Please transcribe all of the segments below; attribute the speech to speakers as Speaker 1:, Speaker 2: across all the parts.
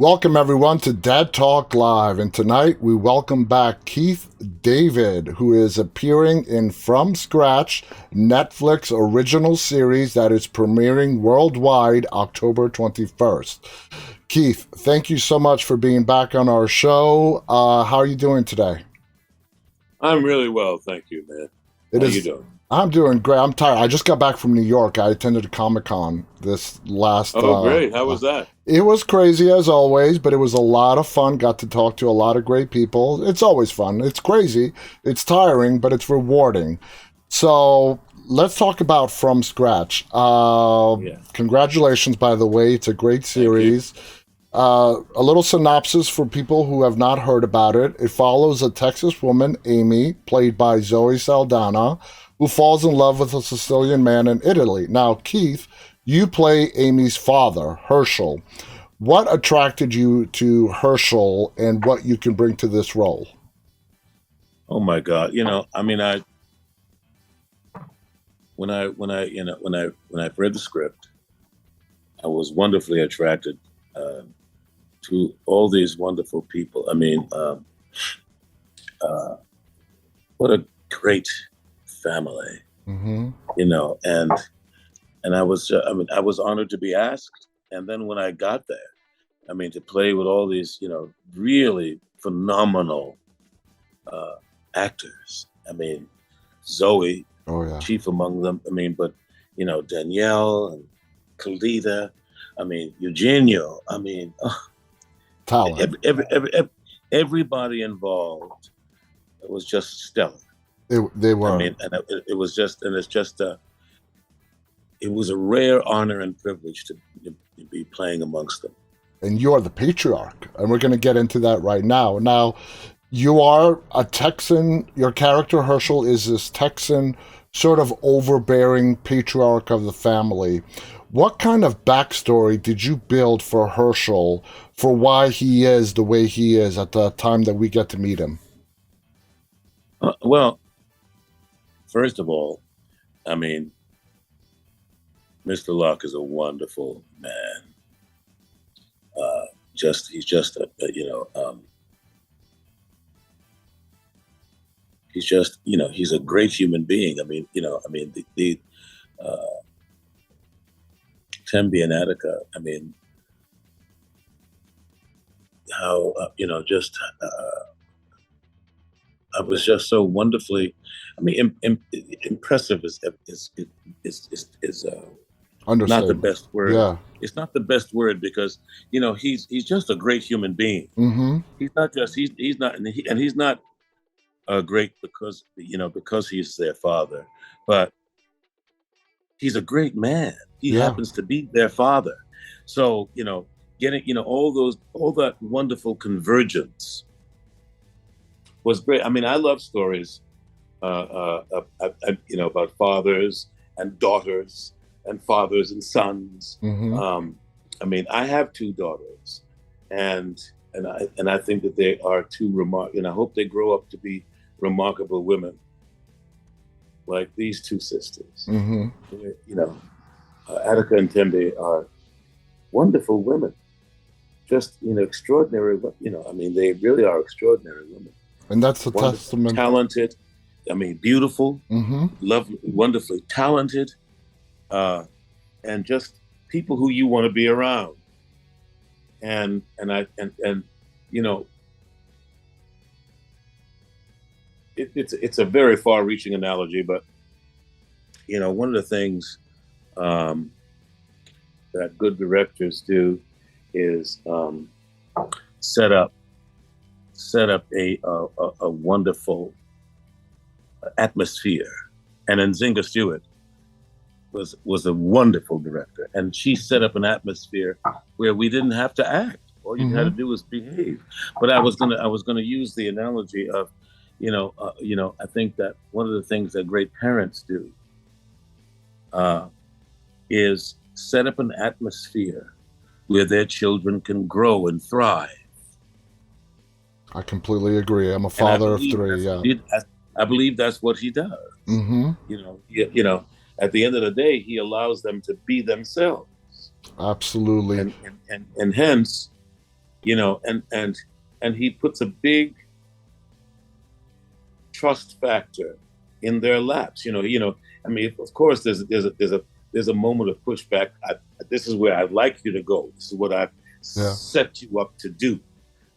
Speaker 1: Welcome, everyone, to Dad Talk Live. And tonight we welcome back Keith David, who is appearing in From Scratch, Netflix original series that is premiering worldwide October 21st. Keith, thank you so much for being back on our show. How are you doing today?
Speaker 2: I'm really well, thank you, man.
Speaker 1: It
Speaker 2: How you
Speaker 1: is.
Speaker 2: doing?
Speaker 1: I'm doing great. I'm tired. I just got back from New York. I attended a Comic Con this last.
Speaker 2: Oh, great. How was that?
Speaker 1: It was crazy as always, but it was a lot of fun. Got to talk to a lot of great people. It's always fun. It's crazy. It's tiring, but it's rewarding. So let's talk about From Scratch.
Speaker 2: Yeah,
Speaker 1: Congratulations, by the way. It's a great
Speaker 2: thank you.
Speaker 1: series. A little synopsis for people who have not heard about it. It follows a Texas woman, Amy, played by Zoe Saldana, who falls in love with a Sicilian man in Italy. Now, Keith, you play Amy's father, Herschel. What attracted you to Herschel and what you can bring to this role?
Speaker 2: Oh my God. I when I read the script, I was wonderfully attracted uh, to all these wonderful people. Uh, what a great family,
Speaker 1: Mm-hmm.
Speaker 2: and I was honored to be asked. And then when I got there, to play with all these, really phenomenal uh, actors. Zoe,
Speaker 1: Oh, yeah.
Speaker 2: chief among them. But Danielle and Kalita. Eugenio.
Speaker 1: Talent.
Speaker 2: Everybody involved was just stellar.
Speaker 1: They were.
Speaker 2: And it was just, and it's just it was a rare honor and privilege to be playing amongst them.
Speaker 1: And you're the patriarch. And we're going to get into that right now. Now, you are a Texan. Your character, Herschel, is this Texan, sort of overbearing patriarch of the family. What kind of backstory did you build for Herschel for why he is the way he is at the time that we get to meet him?
Speaker 2: Well, first of all, I mean, Mr. Locke is a wonderful man. He's just he's just he's a great human being. The Tembi and Attica. How just I was just so wonderfully. Impressive is not the
Speaker 1: Understatement.
Speaker 2: best word.
Speaker 1: Yeah.
Speaker 2: It's not the best word because he's just a great human being.
Speaker 1: Mm-hmm.
Speaker 2: He's not and he's not great because he's their father, but he's a great man. He
Speaker 1: Yeah.
Speaker 2: happens to be their father. So getting all that wonderful convergence was great. I love stories, about fathers and daughters and fathers and sons.
Speaker 1: Mm-hmm.
Speaker 2: I have two daughters, and I think that they are two and I hope they grow up to be remarkable women like these two sisters.
Speaker 1: Mm-hmm.
Speaker 2: You know, Attica and Tembe are wonderful women, just extraordinary. They really are extraordinary women.
Speaker 1: And that's a
Speaker 2: Wonderful,
Speaker 1: testament.
Speaker 2: talented. Beautiful,
Speaker 1: Mm-hmm.
Speaker 2: lovely, wonderfully talented, uh, and just people who you want to be around. And you know, it's a very far-reaching analogy, but one of the things um, that good directors do is set up a wonderful atmosphere. And Nzinga Stewart was a wonderful director, and she set up an atmosphere where we didn't have to act. All you had
Speaker 1: Mm-hmm.
Speaker 2: to do was behave. But I was gonna use the analogy of, I think that one of the things that great parents do uh, is set up an atmosphere where their children can grow and thrive.
Speaker 1: I completely agree. I'm a
Speaker 2: And
Speaker 1: father of three. Yeah.
Speaker 2: I believe that's what he does.
Speaker 1: Mm-hmm.
Speaker 2: At the end of the day, he allows them to be themselves,
Speaker 1: Absolutely.
Speaker 2: and hence, you know, and he puts a big trust factor in their laps. I mean, of course, there's a moment of pushback. This is where I'd like you to go. This is what I've
Speaker 1: Yeah.
Speaker 2: set you up to do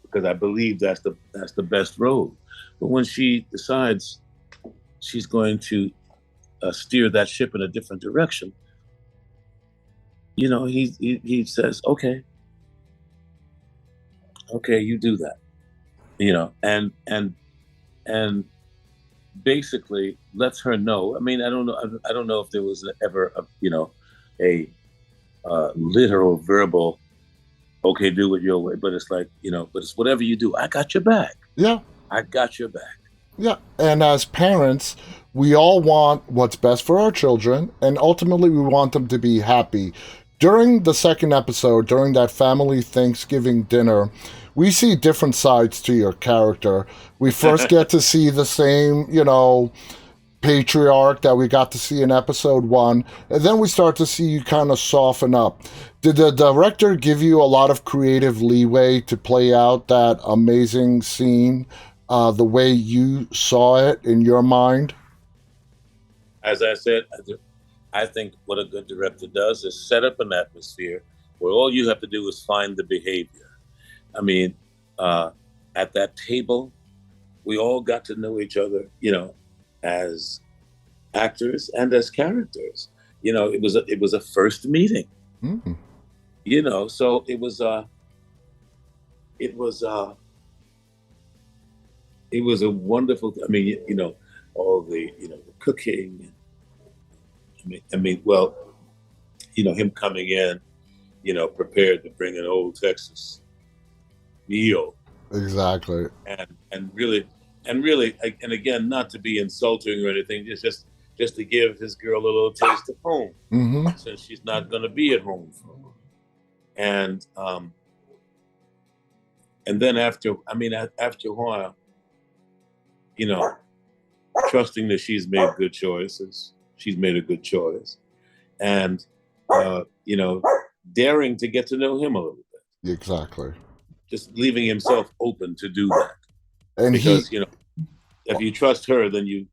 Speaker 2: because I believe that's the best road. But when she decides she's going to steer that ship in a different direction, he says, okay, you do that. And basically lets her know. I mean, I don't know if there was ever a literal verbal, okay, do it your way, but it's like, but it's whatever you do, I got your back.
Speaker 1: Yeah.
Speaker 2: I got your back.
Speaker 1: Yeah. And as parents, we all want what's best for our children, and ultimately we want them to be happy. During the second episode, during that family Thanksgiving dinner, we see different sides to your character. We first get to see the same, patriarch that we got to see in episode one, and then we start to see you kind of soften up. Did the director give you a lot of creative leeway to play out that amazing scene the way you saw it in your mind?
Speaker 2: As I said, I think what a good director does is set up an atmosphere where all you have to do is find the behavior. I mean, at that table, we all got to know each other, as actors and as characters. It was a first meeting.
Speaker 1: Mm.
Speaker 2: So it was it was a wonderful. I mean, all the cooking. Well, him coming in, prepared to bring an old Texas meal.
Speaker 1: Exactly.
Speaker 2: And again, not to be insulting or anything, just to give his girl a little taste of home,
Speaker 1: Mm-hmm.
Speaker 2: since she's not going to be at home for long. And then after a while, trusting that she's made good choices, she's made a good choice, and daring to get to know him a little bit,
Speaker 1: Exactly.
Speaker 2: just leaving himself open to do that.
Speaker 1: And
Speaker 2: Because if you trust her, then you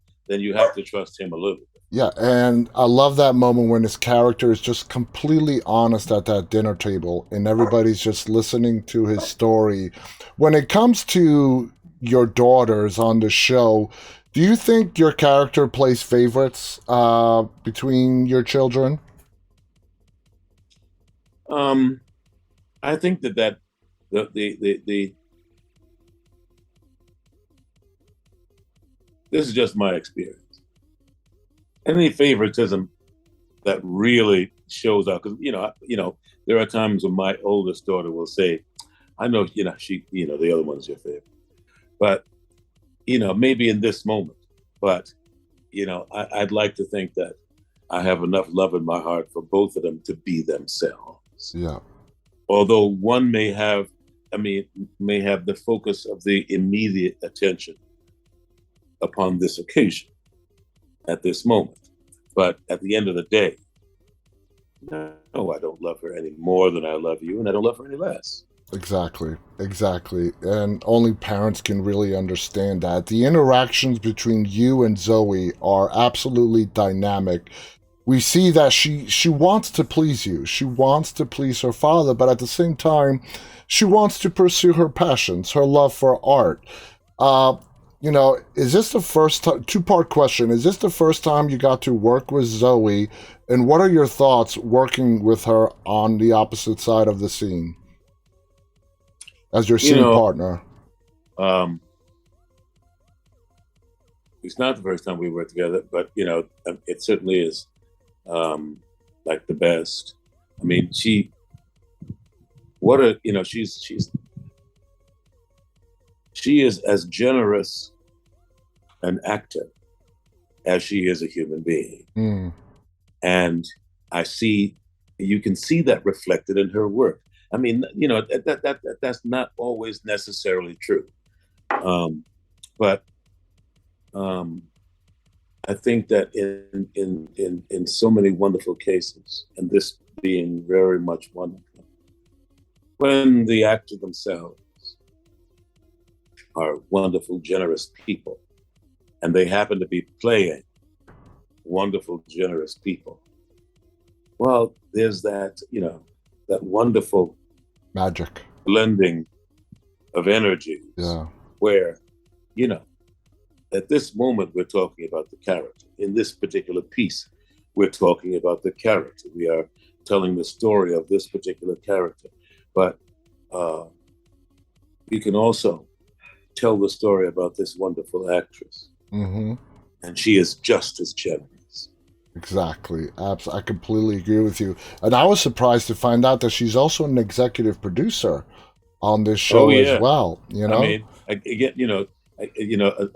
Speaker 2: have to trust him a little bit.
Speaker 1: Yeah, and I love that moment when his character is just completely honest at that dinner table and everybody's just listening to his story. When it comes to your daughters on the show, do you think your character plays favorites between your children?
Speaker 2: I think that the this is just my experience. Any favoritism that really shows up, because there are times when my oldest daughter will say, "I know, the other one's your favorite, but maybe in this moment, but I'd like to think that I have enough love in my heart for both of them to be themselves.
Speaker 1: Yeah.
Speaker 2: Although one may have the focus of the immediate attention upon this occasion at this moment. But at the end of the day, no, I don't love her any more than I love you, and I don't love her any less.
Speaker 1: Exactly, exactly. And only parents can really understand that. The interactions between you and Zoe are absolutely dynamic. We see that she wants to please you. She wants to please her father, but at the same time, she wants to pursue her passions, her love for art. Uh, is this the first time? Two-part question. Is this the first time you got to work with Zoe? And what are your thoughts working with her on the opposite side of the scene as your scene partner?
Speaker 2: It's not the first time we worked together, but it certainly is like the best. I mean, she's she is as generous an actor as she is a human being.
Speaker 1: Mm.
Speaker 2: And you can see that reflected in her work. I mean, that's not always necessarily true. But I think that in so many wonderful cases, and this being very much one of them, when the actors themselves are wonderful, generous people, and they happen to be playing wonderful, generous people, well, there's that, that wonderful
Speaker 1: Magic.
Speaker 2: blending of energies
Speaker 1: Yeah.
Speaker 2: where, you know, at this moment we're talking about the character. In this particular piece, we're talking about the character. We are telling the story of this particular character. But you can also tell the story about this wonderful actress.
Speaker 1: Mm-hmm.
Speaker 2: And she is just as generous.
Speaker 1: Exactly. I completely agree with you. And I was surprised to find out that she's also an executive producer on this show as well. You know,
Speaker 2: I mean, again,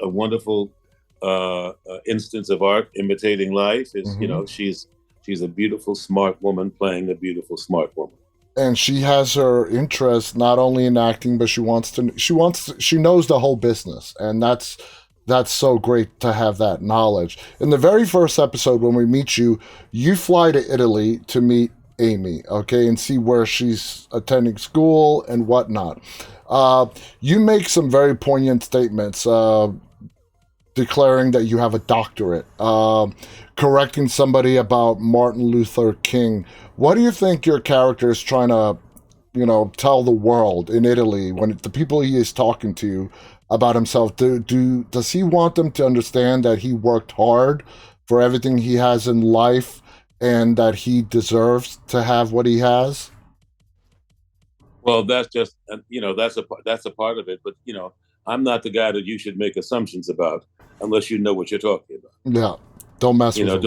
Speaker 2: a wonderful instance of art imitating life is, she's a beautiful, smart woman playing a beautiful, smart woman.
Speaker 1: And she has her interest not only in acting, but she knows the whole business, and that's so great to have that knowledge. In the very first episode, when we meet you, you fly to Italy to meet Amy, okay, and see where she's attending school and whatnot. You make some very poignant statements, declaring that you have a doctorate, correcting somebody about Martin Luther King. What do you think your character is trying to, tell the world in Italy when the people he is talking to about himself? Does he want them to understand that he worked hard for everything he has in life and that he deserves to have what he has?
Speaker 2: Well, that's just, that's a part of it. But, I'm not the guy that you should make assumptions about unless you know what you're talking about.
Speaker 1: Yeah. Don't mess with him.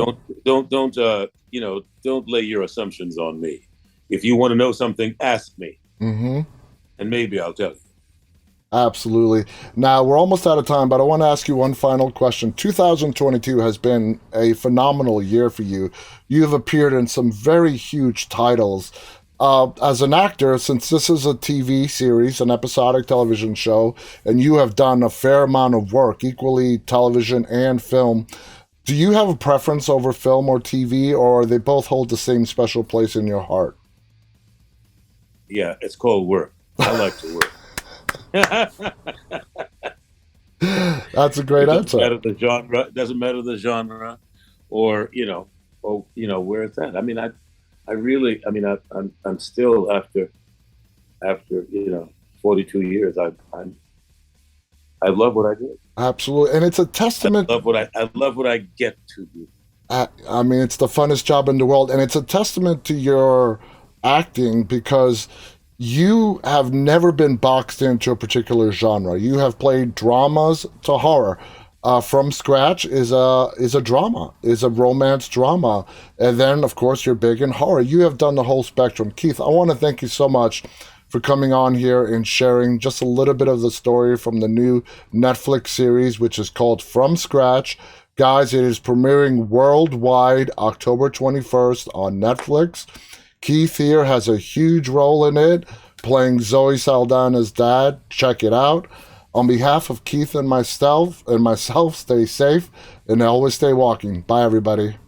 Speaker 2: Don't lay your assumptions on me. If you want to know something, ask me.
Speaker 1: Mm-hmm.
Speaker 2: And maybe I'll tell you.
Speaker 1: Absolutely. Now, we're almost out of time, but I want to ask you one final question. 2022 has been a phenomenal year for you. You have appeared in some very huge titles. As an actor, since this is a TV series, an episodic television show, and you have done a fair amount of work, equally television and film, do you have a preference over film or TV, or they both hold the same special place in your heart?
Speaker 2: Yeah, it's called work. I like to work.
Speaker 1: That's a great answer.
Speaker 2: Doesn't matter the genre, or where it's at. I mean, I'm still after 42 years. I love what I do.
Speaker 1: Absolutely, and it's a testament.
Speaker 2: I love what I get to do.
Speaker 1: I mean, it's the funnest job in the world, and it's a testament to your acting because you have never been boxed into a particular genre. You have played dramas to horror. From Scratch is a drama, is a romance drama, and then of course you're big in horror. You have done the whole spectrum. Keith, I want to thank you so much for coming on here and sharing just a little bit of the story from the new Netflix series, which is called From Scratch. Guys, it is premiering worldwide October 21st on Netflix. Keith here has a huge role in it, playing Zoe Saldana's dad. Check it out. On behalf of Keith and myself, stay safe and always stay walking. Bye, everybody.